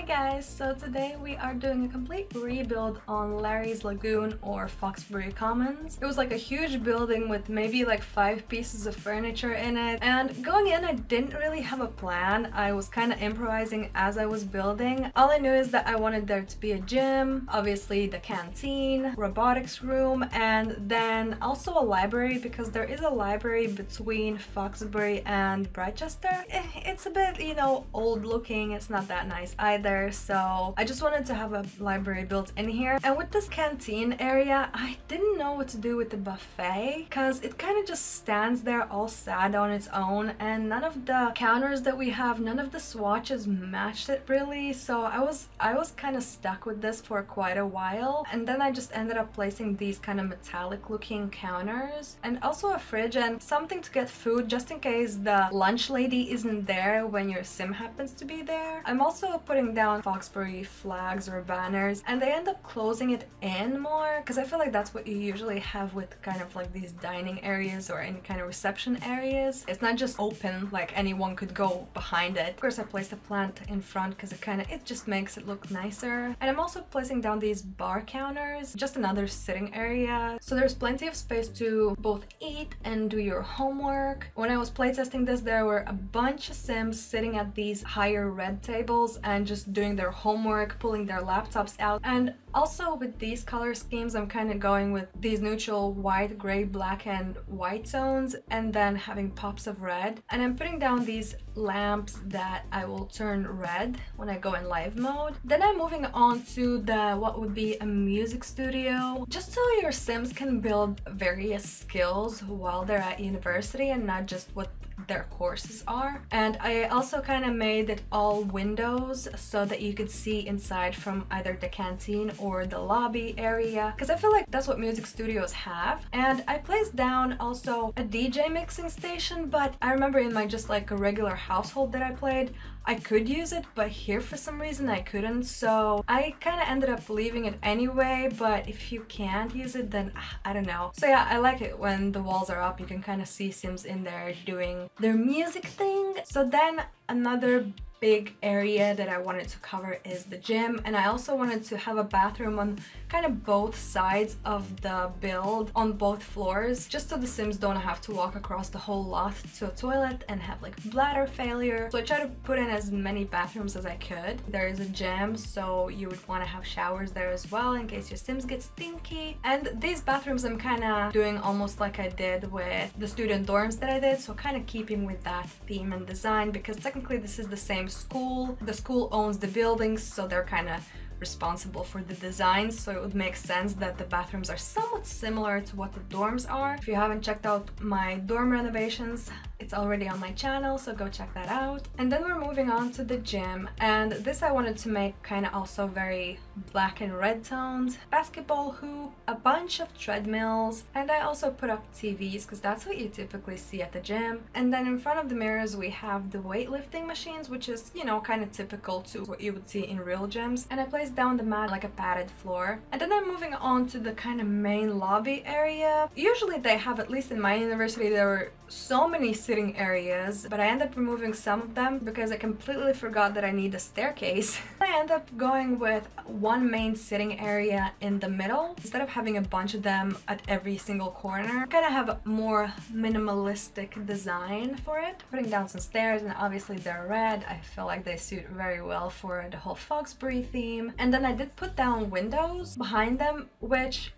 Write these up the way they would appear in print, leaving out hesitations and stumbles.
guys, so today we are doing a complete rebuild on Larry's Lagoon or Foxbury Commons. It was like a huge building with maybe like 5 pieces of furniture in it, and going in I didn't really have a plan. I was kind of improvising as I was building. All I knew is that I wanted there to be a gym, obviously the canteen, robotics room, and then also a library because there is a library between Foxbury and Bradchester. It's a bit, you know, old looking, it's not that nice either, so I just wanted to have a library built in here. And with this canteen area, I didn't know what to do with the buffet because it kind of just stands there all sad on its own, and none of the counters that we have, none of the swatches matched it really, so I was kind of stuck with this for quite a while. And then I just ended up placing these kind of metallic looking counters and also a fridge and something to get food just in case the lunch lady isn't there when your sim happens to be there. I'm also putting down Foxbury flags or banners, and they end up closing it in more because I feel like that's what you usually have with kind of like these dining areas or any kind of reception areas. It's not just open like anyone could go behind it. Of course I placed a plant in front because it just makes it look nicer. And I'm also placing down these bar counters, just another sitting area, so there's plenty of space to both eat and do your homework. When I was playtesting this, there were a bunch of sims sitting at these higher red tables and just doing their homework, pulling their laptops out. And also with these color schemes, I'm kind of going with these neutral white, gray, black and white tones, and then having pops of red. And I'm putting down these lamps that I will turn red when I go in live mode. Then I'm moving on to what would be a music studio, just so your sims can build various skills while they're at university and not just what their courses are. And I also kind of made it all windows so that you could see inside from either the canteen or the lobby area, because I feel like that's what music studios have. And I placed down also a DJ mixing station, but I remember in my just like a regular household that I played, I could use it, but here for some reason I couldn't, so I kind of ended up leaving it anyway. But if you can't use it, then I don't know. So yeah, I like it when the walls are up, you can kind of see sims in there doing their music thing. So then another big area that I wanted to cover is the gym, and I also wanted to have a bathroom on kind of both sides of the build, on both floors, just so the sims don't have to walk across the whole lot to a toilet and have like bladder failure. So I tried to put in as many bathrooms as I could. There is a gym, so you would want to have showers there as well in case your sims get stinky. And these bathrooms I'm kind of doing almost like I did with the student dorms that I did, so kind of keeping with that theme and design, because technically this is the same school. The school owns the buildings, so they're kind of responsible for the design, so it would make sense that the bathrooms are somewhat similar to what the dorms are. If you haven't checked out my dorm renovations, it's already on my channel, so go check that out. And then we're moving on to the gym, and this I wanted to make kind of also very black and red tones. Basketball hoop, a bunch of treadmills, and I also put up TVs because that's what you typically see at the gym. And then in front of the mirrors we have the weightlifting machines, which is, you know, kind of typical to what you would see in real gyms. And I placed down the mat like a padded floor. And then I'm moving on to the kind of main lobby area. Usually they have, at least in my university, there were so many sitting areas, but I ended up removing some of them because I completely forgot that I need a staircase. I end up going with one main sitting area in the middle instead of having a bunch of them at every single corner. Kind of have a more minimalistic design for it. Putting down some stairs, and obviously they're red. I feel like they suit very well for the whole Foxbury theme. And then I did put down windows behind them, which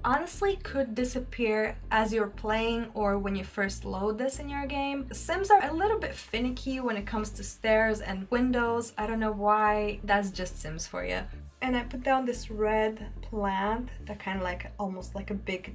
honestly could disappear as you're playing or when you first load this in your game. The sims are a little bit finicky when it comes to stairs and windows. I don't know why. That's just Sims for you. And I put down this red plant that kind of like almost like a big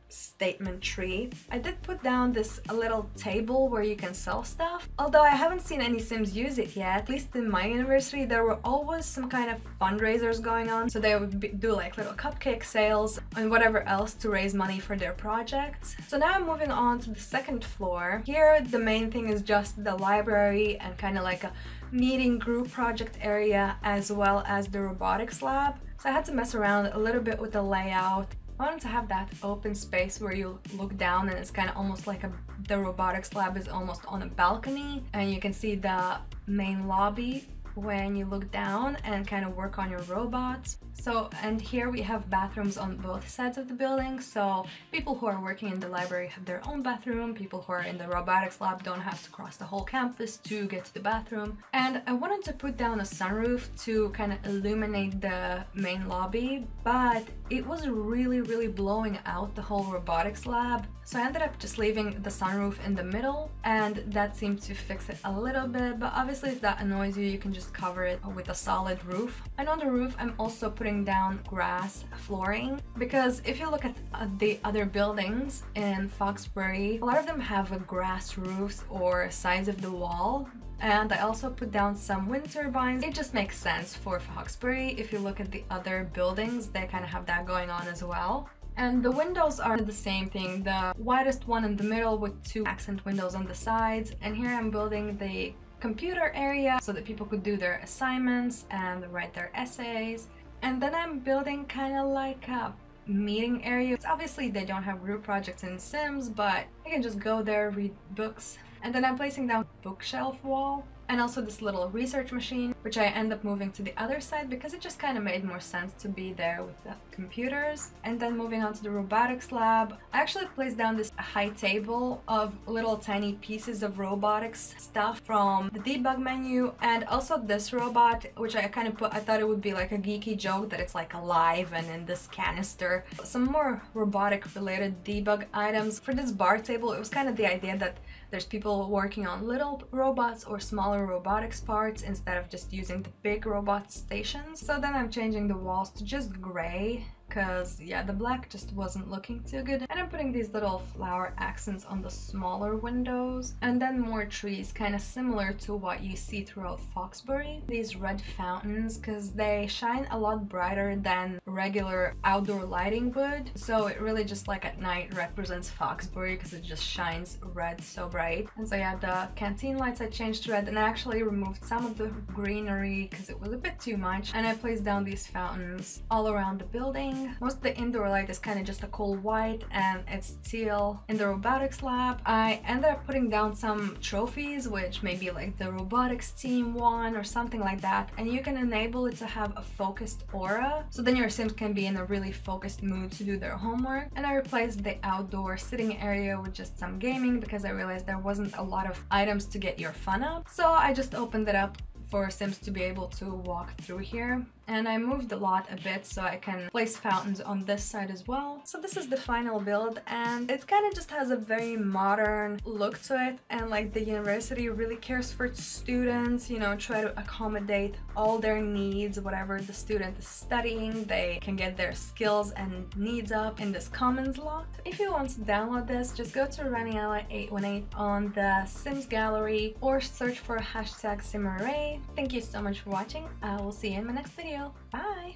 statement tree. I did put down this little table where you can sell stuff, although I haven't seen any sims use it yet. At least in my university there were always some kind of fundraisers going on, so they would do like little cupcake sales and whatever else to raise money for their projects. So now I'm moving on to the second floor. Here the main thing is just the library and kind of like a meeting group project area, as well as the robotics lab. So I had to mess around a little bit with the layout. I wanted to have that open space where you look down and it's kind of almost like the robotics lab is almost on a balcony and you can see the main lobby when you look down and kind of work on your robots. So, and here we have bathrooms on both sides of the building, so people who are working in the library have their own bathroom, people who are in the robotics lab don't have to cross the whole campus to get to the bathroom. And I wanted to put down a sunroof to kind of illuminate the main lobby, but it was really blowing out the whole robotics lab. So I ended up just leaving the sunroof in the middle, and that seemed to fix it a little bit, but obviously if that annoys you, you can just cover it with a solid roof. And on the roof, I'm also putting down grass flooring, because if you look at the other buildings in Foxbury, a lot of them have a grass roofs or sides of the wall. And I also put down some wind turbines. It just makes sense for Foxbury. If you look at the other buildings, they kind of have that going on as well. And the windows are the same thing, the widest one in the middle with 2 accent windows on the sides. And here I'm building the computer area so that people could do their assignments and write their essays. And then I'm building kind of like a meeting area. Obviously they don't have group projects in Sims, but I can just go there, read books. And then I'm placing down a bookshelf wall and also this little research machine, which I end up moving to the other side because it just kind of made more sense to be there with the computers. And then moving on to the robotics lab, I actually placed down this high table of little tiny pieces of robotics stuff from the debug menu, and also this robot, which I kind of put, I thought it would be like a geeky joke that it's like alive and in this canister. Some more robotic related debug items. For this bar table, it was kind of the idea that there's people working on little robots or smaller robotics parts instead of just using the big robot stations. So then I'm changing the walls to just gray, because yeah, the black just wasn't looking too good. And I'm putting these little flower accents on the smaller windows, and then more trees, kind of similar to what you see throughout Foxbury. These red fountains, because they shine a lot brighter than regular outdoor lighting would, so it really just like at night represents Foxbury because it just shines red so bright. And so yeah, the canteen lights I changed to red, and I actually removed some of the greenery because it was a bit too much, and I placed down these fountains all around the building. Most of the indoor light is kind of just a cool white and it's teal. In the robotics lab, I ended up putting down some trophies, which maybe like the robotics team won or something like that, and you can enable it to have a focused aura, so then your Sims can be in a really focused mood to do their homework. And I replaced the outdoor sitting area with just some gaming because I realized there wasn't a lot of items to get your fun up, so I just opened it up for Sims to be able to walk through here. And I moved the lot a bit so I can place fountains on this side as well. So this is the final build, and it kind of just has a very modern look to it, and like the university really cares for its students, you know, try to accommodate all their needs. Whatever the student is studying, they can get their skills and needs up in this commons lot. If you want to download this, just go to Raniella818 on the Sims gallery or search for hashtag simmerrei. Thank you so much for watching. I will see you in my next video. Bye!